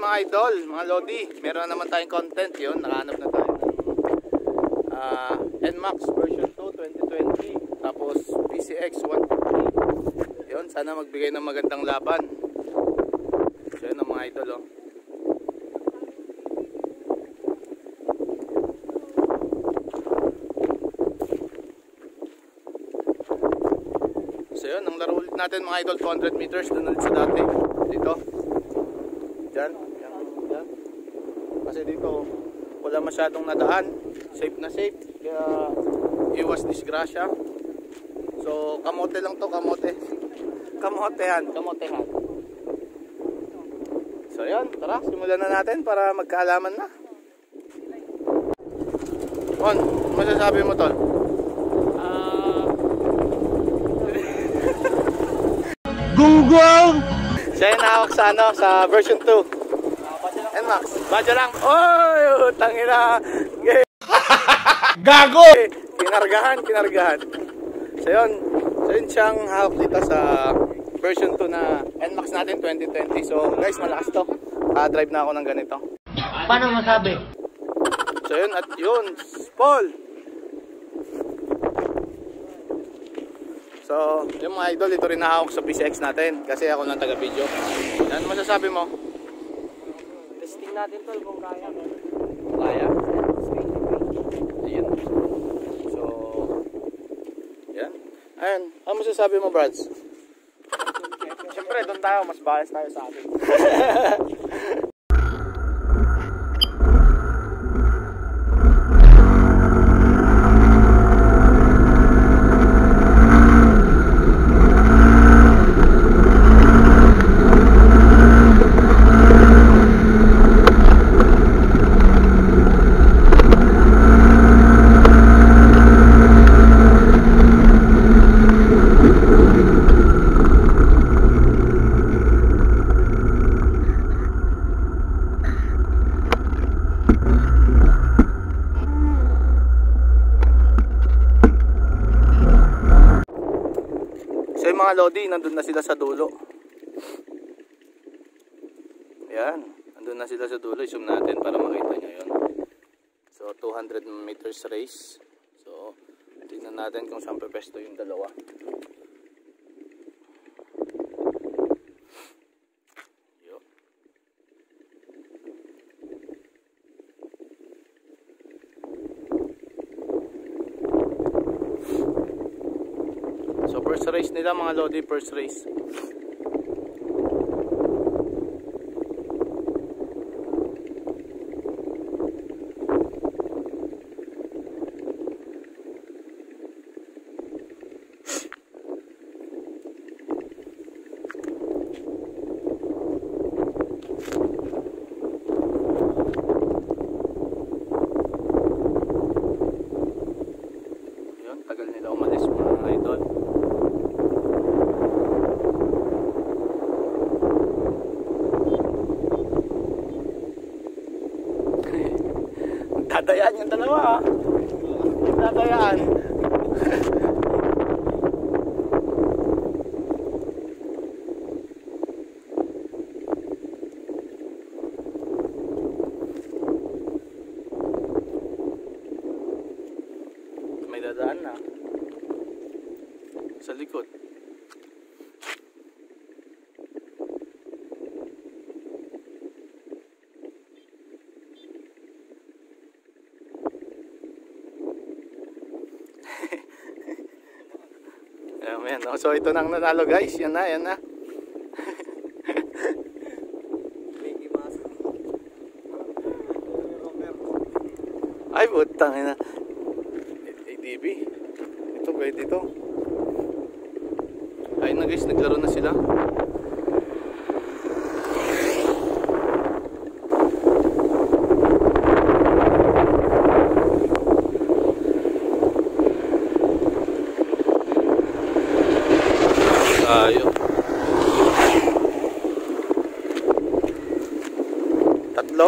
mga idol, mga lodi, meron naman tayong content yun. Nakahanap na tayo ng NMAX version 2 2020, tapos PCX 150 yun. Sana magbigay ng magandang laban. So yun ang mga idol, oh. So yun, ang laro ulit natin mga idol, 200 meters, doon ulit sa dati. Dito. Diyan. Diyan. Kasi dito, wala masyadong nadaan. Safe na safe. Kaya, iwas disgrasya. So, kamote lang to, kamote. Kamotehan. So yun, tara, simulan na natin para magkaalaman na. On, masasabi mo tol? Gunggong! Siya yung nahawak sa ano, sa version 2. NMAX. Badyo lang. Oy! Tangina! Gago! Kinargahan. So yun siyang hawak dito sa version 2 na NMAX natin 2020. So guys, malakas to. Drive na ako ng ganito. Paano masabi? So yun, at yun, Paul! So, yung mga idol, ito rin nahawak sa PCX natin kasi ako lang taga-video. Ano masasabi mo? Testing natin tol kung kaya. Kaya? Ayun. So, yan. Ayun, ano masasabi mo, Brads? Siyempre, doon tayo. Mas bias tayo sa atin. So yung mga lodi, nandun na sila sa dulo. Ayan, nandun na sila sa dulo. I-zoom natin para makita nyo yun. So 200 meters race. So tingnan natin kung saan pepesto yung dalawa. Yo. So first race nila mga lodi, first race. Yun, tagal nila umalis mga idol. Dadayaan yung dalawa, dadayaan. May dadaan na sa likod. Ayan, so ito nang nanalo guys. Yan na. Ay putang ina. ADB. Ito pwede ito. Ayun na guys, naglaro na sila. Tayo. Tatlo.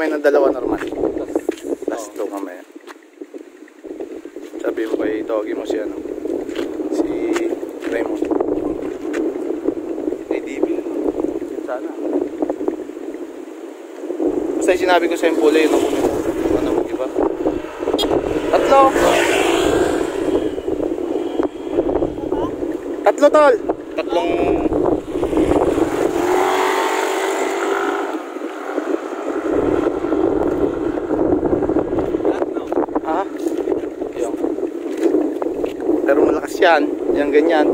mamaya ng dalawa normal. Last 2 mamaya. Sabi mo kay Togi mo si ano, si Raymond. Kay DB. Sana. Basta sinabi ko sa yung pula yun. Ano mo iba? Tatlo tol. Tatlong. Ha? Yung. Pero malakas yan. Yan ganyan.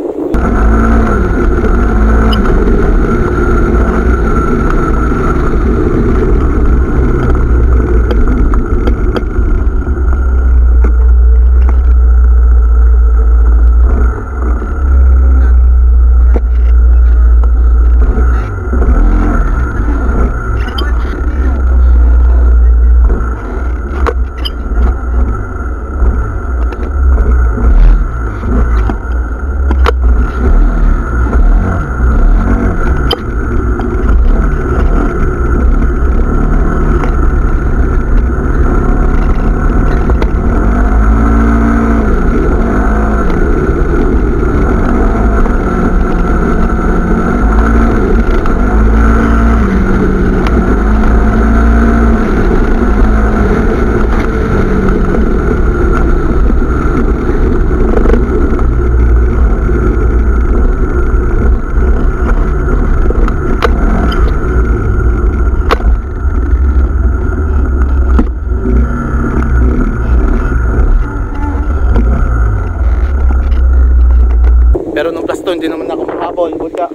Pero nung plus 2 hindi naman ako mahabol. Buka.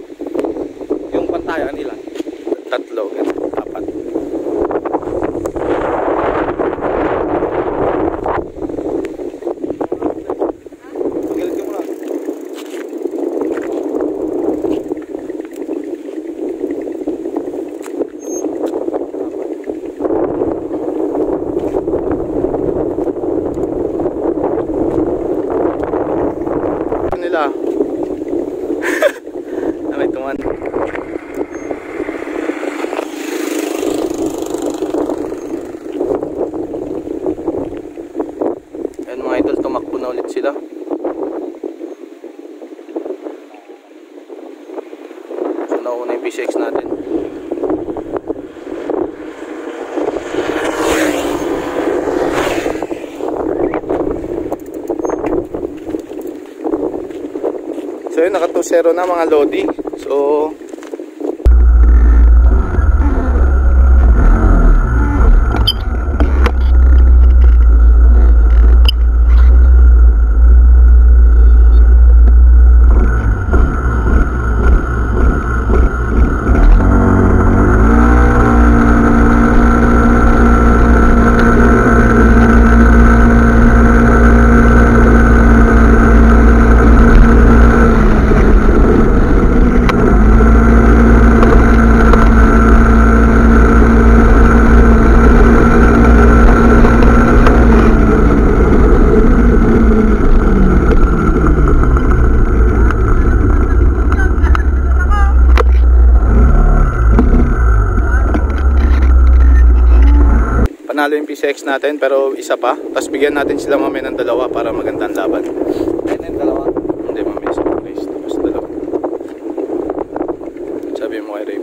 Yung pantaya nila. 3, 4. Pagilid ka muna. Nila. May tuman. Ayan mga idol, tumakbo na ulit sila. So nauna yung PCX natin. So yun, naka 2-0 na mga Lodi. So panalo yung PCX natin pero isa pa. Tapos bigyan natin sila mamaya ng 2 para magandang laban. Ayun na yung dalawa. Hindi mamaya sa place. Tapos 2. Sabi mo kay Ray.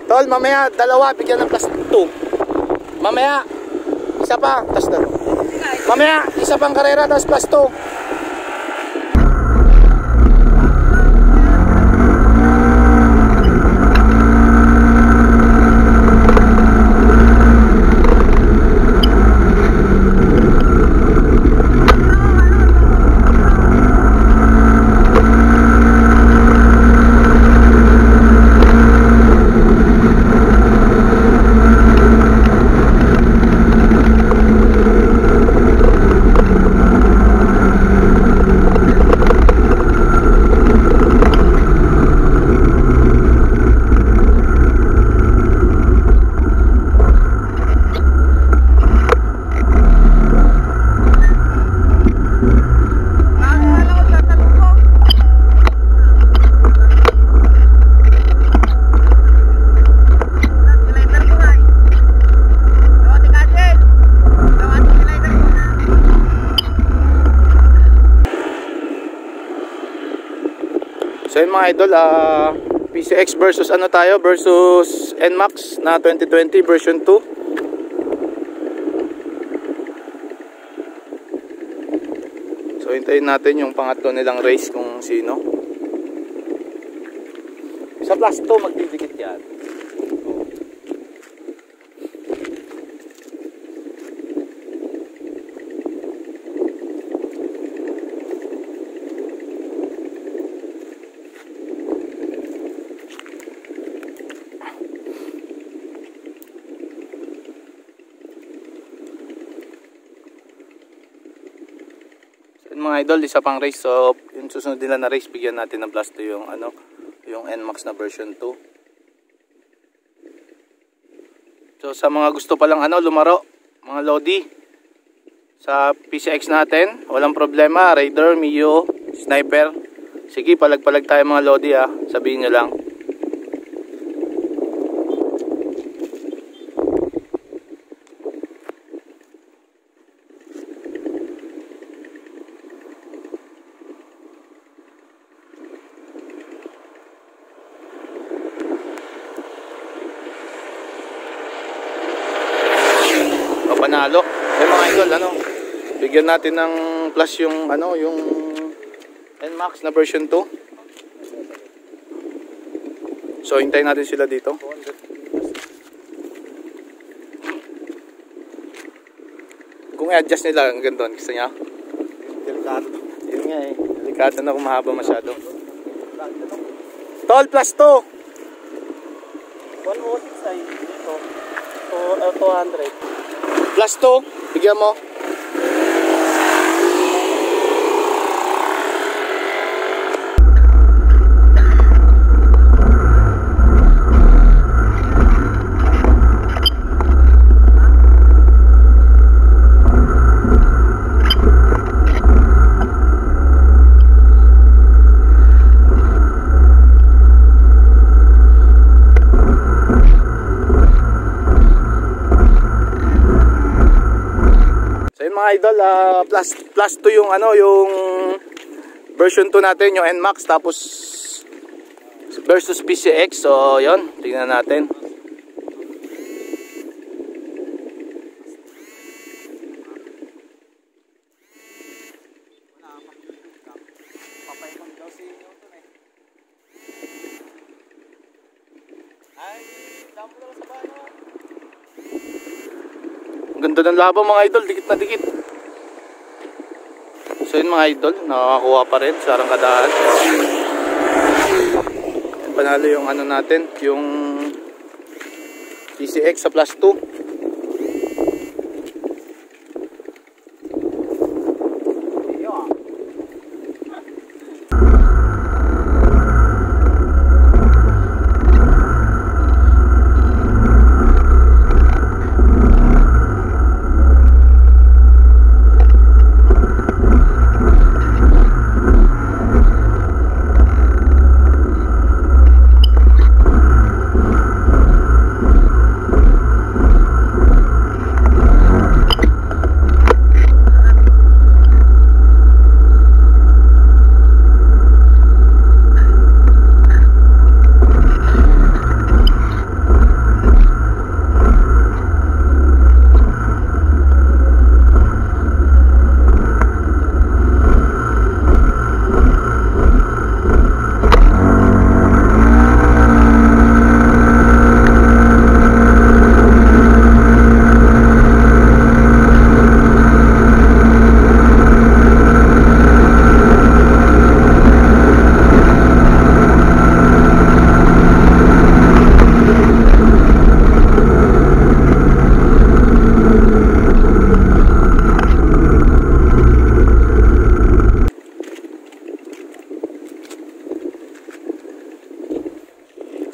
Tol, mamaya 2 bigyan ng plus 2. Mamaya isa pa. Tapos 2. Mamaya isa pang karera tapos plus 2. So yun mga idol, PCX versus ano tayo, versus NMAX na 2020 version 2. So hintayin natin yung pangatlo nilang race kung sino. Sa plus 2 magdidikit yan. Mga idol, isa pang race. So yung susunod nila na race, bigyan natin ng plus 2 yung ano, yung NMAX na version 2. So sa mga gusto pa lang ano, lumaro, mga Lodi sa PCX natin, walang problema. Raider, Mio, Sniper, sige, palag-palag tayo mga Lodi ha, sabihin nyo lang. Panalo. Eh mga idol, ano, bigyan natin ng plus yung ano, yung NMAX na version 2. So hintayin natin sila dito. Kung i-adjust nila ang gandun, gusto niya? Delikado. Yun nga eh, delikado na kung mahaba masyado. Tol, plus 2. 106 ay dito. 200. Plus 2, bigyan mo. Mga idol, plus 2 yung ano, yung version 2 natin, yung NMAX, tapos versus PCX. So yon, tingnan natin. Ganda ng laban mga idol, dikit na dikit. So yun mga idol, nakakakuha pa rin sa arangkadaan. Panalo yung ano natin, yung PCX sa plus 2.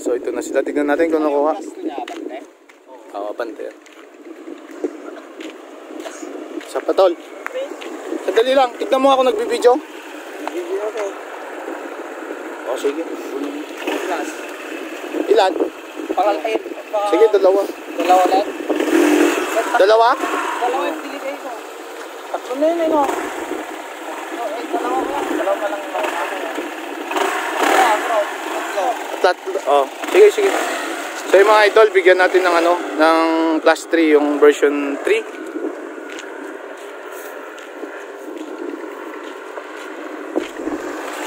So ito na sila, tignan natin kung nakuha. Oo, bante. Sa patol. Sandali lang, tignan mo ako nagbibideo. Video ko. Oh, sige. Plus. Ilan? Pangalahit. Sige, dalawa. Dalawa lang. Dalawa? Dalawa yung binigay ko. Tatlo na yun eh, no? Dalawa ko lang. Dalawa ka lang. Ayan. flat. Oh, sige, sige. So yung mga idol, bigyan natin ng ano, ng plus 3 yung version 3.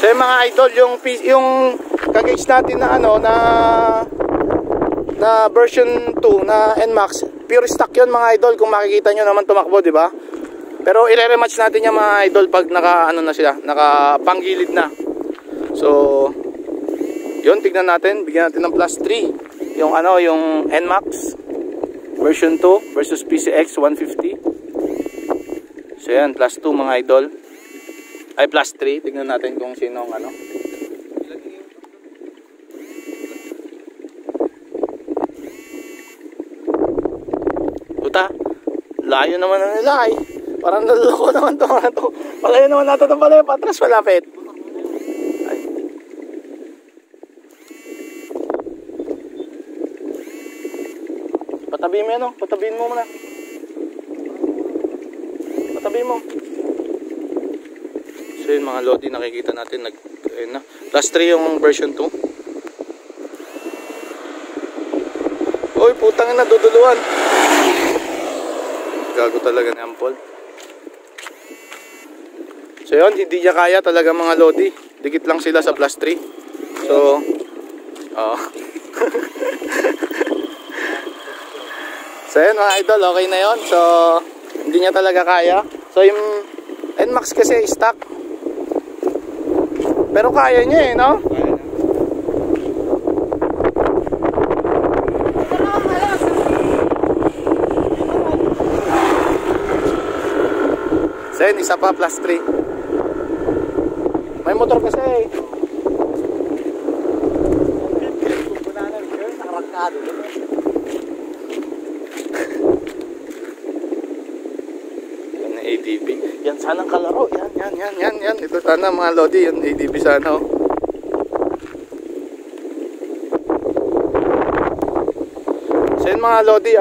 So yung mga idol, yung kagage natin na ano na version 2 na NMAX, pure stock yun mga idol. Kung makikita nyo naman tumakbo, di ba? Pero i-rematch natin yung mga idol pag naka ano na sila, nakapanggilid na. So yun, tignan natin, bigyan natin ng plus 3 yung ano, yung NMAX version 2 versus PCX 150. So yan, plus 2 mga idol. Ay, plus 3. Tignan natin kung sino ang ano. Puta, layo naman na nila ay. Parang naluloko naman ito mga ito. Palayo naman natin ito, palayo. Patras, malapit. Ay. Patabihin mo yan, oh. Patabihin mo muna. Patabihin mo. So yun mga lodi, nakikita natin ayun na. Plus 3 yung version 2. Uy, putang ina, duduluan. Gago talaga ni Ampol. So yun, hindi niya kaya talaga mga lodi. Dikit lang sila sa plus 3. So so yun mga idol, okay na yun. So hindi niya talaga kaya. So yung NMAX kasi stock. Pero kaya niya eh, no? So yun, isa pa plus 3. May motor kasi eh. Yan na ATV. Yan sanang kalaro. Yan. Ito sana mga lodi, yung ATV sana oh. So yun mga lodi,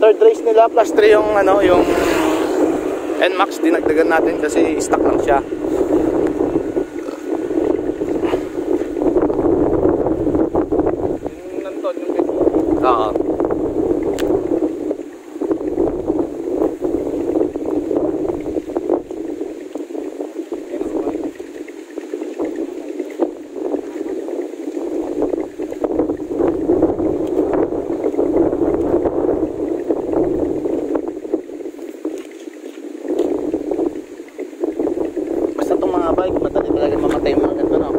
third race nila plus 3 yung ano, yung NMAX, dinagdagan natin kasi stock lang siya. Yung nanton, yung pito. Oo. Madali talaga mamatay yung mga ganito, no?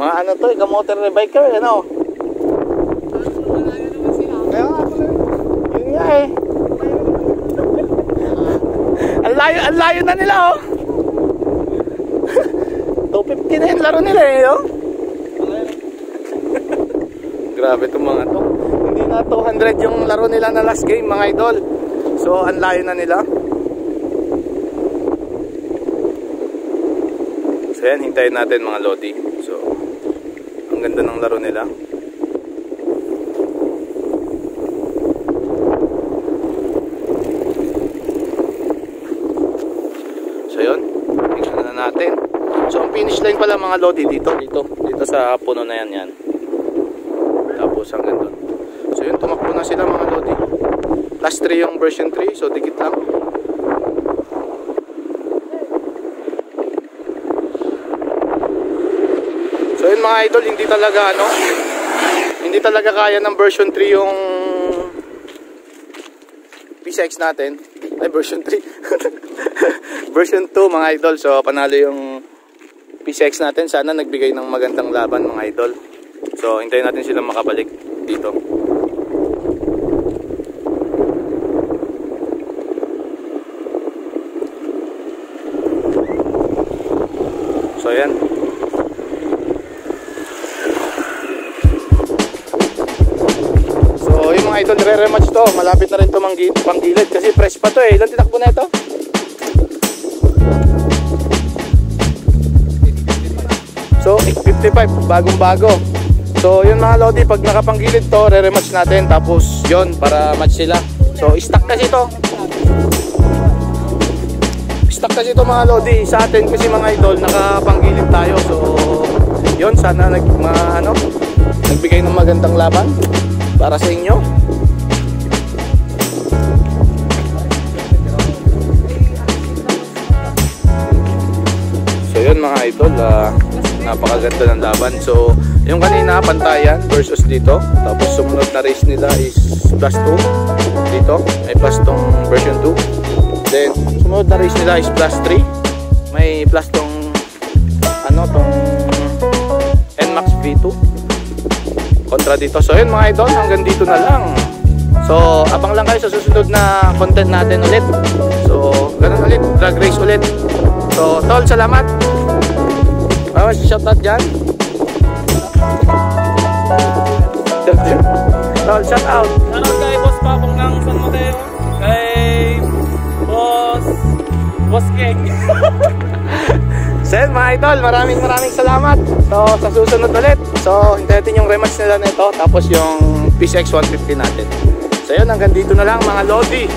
Mga ano to, kamotor na biker, ano? Kaya nga pala. Yun nga eh. Ang layo na nila, oh. 250 na yung laro nila eh, oh. Grabe itong mga to. Hindi na 200 yung laro nila na last game, mga idol. So, ang layo na nila. So yan, hintayin natin mga lodi. So, ang ganda ng laro nila. So yun, tingnan na natin. So ang finish line pala mga lodi dito sa puno na yan. Tapos hanggang doon. So yun, tumakbo na sila mga lodi. Plus 3 yung version 3, so dikit lang. So yun mga idol, hindi talaga kaya ng version 3 yung PCX natin. Ay, version 3. Version 2 mga idol. So panalo yung PCX natin. Sana nagbigay ng magandang laban mga idol. So hintayin natin silang makabalik dito. So yan. So yung mga idol, re-rematch to. Malapit na rin to panggilid kasi press pa to eh. Ilan tinakbo na ito? So 55, bagong bago. So yun mga lodi, pag nakapanggilid to, re-rematch natin. Tapos yun, para match sila. So stock kasi to. stock kasi ito mga Lodi. Sa atin kasi mga idol, nakapanggilid tayo. So, yun, sana nagbigay ng magandang laban para sa inyo. So, yun mga idol, napakaganda ng laban. So, yung kanina, pantayan versus dito. Tapos, sumunod na race nila is plus 2. Dito, may plus tong version 2. Then, sumunod na race nila is plus 3. May plus tong tong NMAX V2 kontra dito. So yun mga idol, hanggang dito na lang. So abang lang kayo sa susunod na content natin ulit. So ganun ulit, drag race ulit. So tol, salamat. May shoutout dyan. Tol, shoutout. Shoutout kay Boss Papong ng San Mateo. Kay Boss King. So yun mga idol, maraming salamat. So sa susunod ulit, so hintayin yung rematch nila nito, tapos yung PCX 150 natin. So yun, hanggang dito na lang mga Lodi.